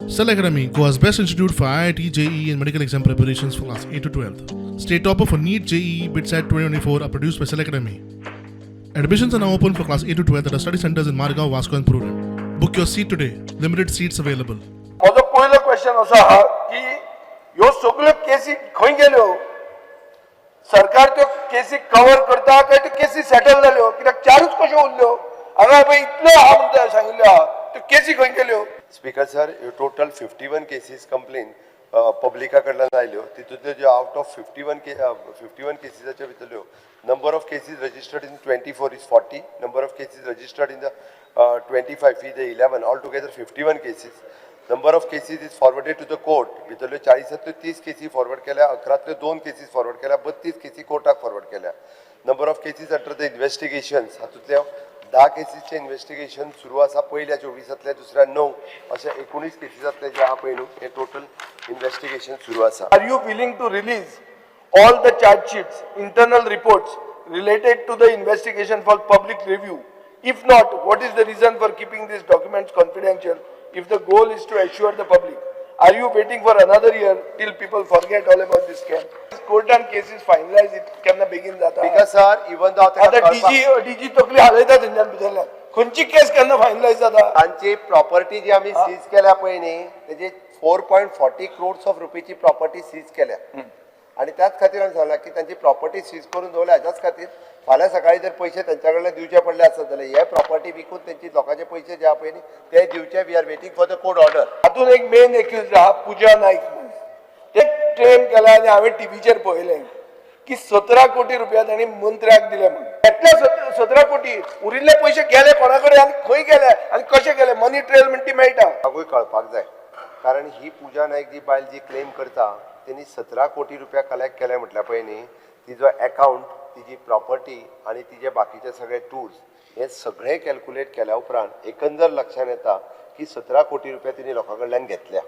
Cell Academy, Goa's best institute for IIT, JEE and medical exam preparations for class 8 to 12th. State topper for NEET, JEE, BITSAT 2024 are produced by Cell Academy. Admissions are now open for class 8 to 12th at our study centers in Margao, Vasco and Purun. Book your seat today. Limited seats available. माझो पहिलो question असो हा की ह्यो सगळ्यो केसी खंय गेल्यो. सरकार त्यो केसी कव्हर करता काय त्यो केसी सेटल जाल्यो कित्याक चारूच कश्यो उरल्यो हांगा पळय इतलो हा म्हणटा सांगिल्लो हा त्यो केसी खंय गेल्यो. Speaker sir total 51 cases complaint पब्लिका कडल्यान आयल्यो तितूंतल्यो ज्यो आउट ऑफ 51 केसीसाच्या भितरल्यो number of cases registered in 24 is 40 number of cases registered in the 25 is 11 all together 51 cases. Number of cases is forwarded to the court भितरल्यो 40तल्यो 30 केसी फॉरवर्ड केल्या 11तल्यो 2 केसीस फॉरवर्ड केल्या 32 केसी कोर्टाक फॉरवर्ड केल्या. Number of cases under the investigations हातूंतल्या 10 केसीसचे इन्व्हेस्टिगेशन सुरू आसा. पहिल्या 24तल्या दुसऱ्या 9 अशा 19 केसीसांतले जे आहा पळय न्हू हे टोटल इन्व्हेस्टिगेशन सुरू आसा. Are you willing to release all the charge sheets, internal reports related to the investigation for public review? If not, what is the reason for keeping these documents confidential if the goal is to assure the public? Are you waiting for another year till people forget all about this scam? Court and cases finalized, it केन्ना बेगीन जाता. Because sir, even though आता डीजी तकली हालयता थंयच्यान भितरल्यान खंयची केस केन्ना finalise जाता. तांची प्रॉपर्टी जी आम्ही सीज केल्या पळय न्ही तेजी 4.40 crores ऑफ रुपीची प्रॉपर्टी सीज केल्या आणि त्याच खातीर हांवें सांगलां की तांची प्रॉपर्टी सीज करून दवरल्या हेच्याच खातीर फाल्यां सकाळी जर पयशे तांच्या कडल्यान दिवचे पडले आसत जाल्यार हे प्रॉपर्टी विकून तेंची लोकांचे पयशे जे आहा पळय न्ही ते दिवचे. We are waiting for the court order. हातून एक मेन एक्युज आहा पूजा नाईक म्हणून ते क्लेम केला आनी हांवें टीव्हीचेर पळयलें की 17 कोटी रुपया तांणी मंत्र्याक दिले म्हणून. येतले 17 कोटी उरिल्ले पयशे गेले कोणा कडेन आनी खंय गेले आनी कशे गेले. मनी ट्रेल म्हणटा ती मेळटा. हांवूय कळपाक जाय कारण ही पूजा नायक जी बायल जी क्लेम करता त्यांनी 17 कोटी रुपया कलेक्ट केले म्हटल्या पळय न्ही तिजो अकाउंट तिजी प्रॉपर्टी आणि तिजे बाकीचे सगळे टूल्स हे सगळे कॅल्क्युलेट केल्या उपरांत एकंदर लक्षात येता की 17 कोटी रुपया तिने लोकां कडल्यान घेतल्या.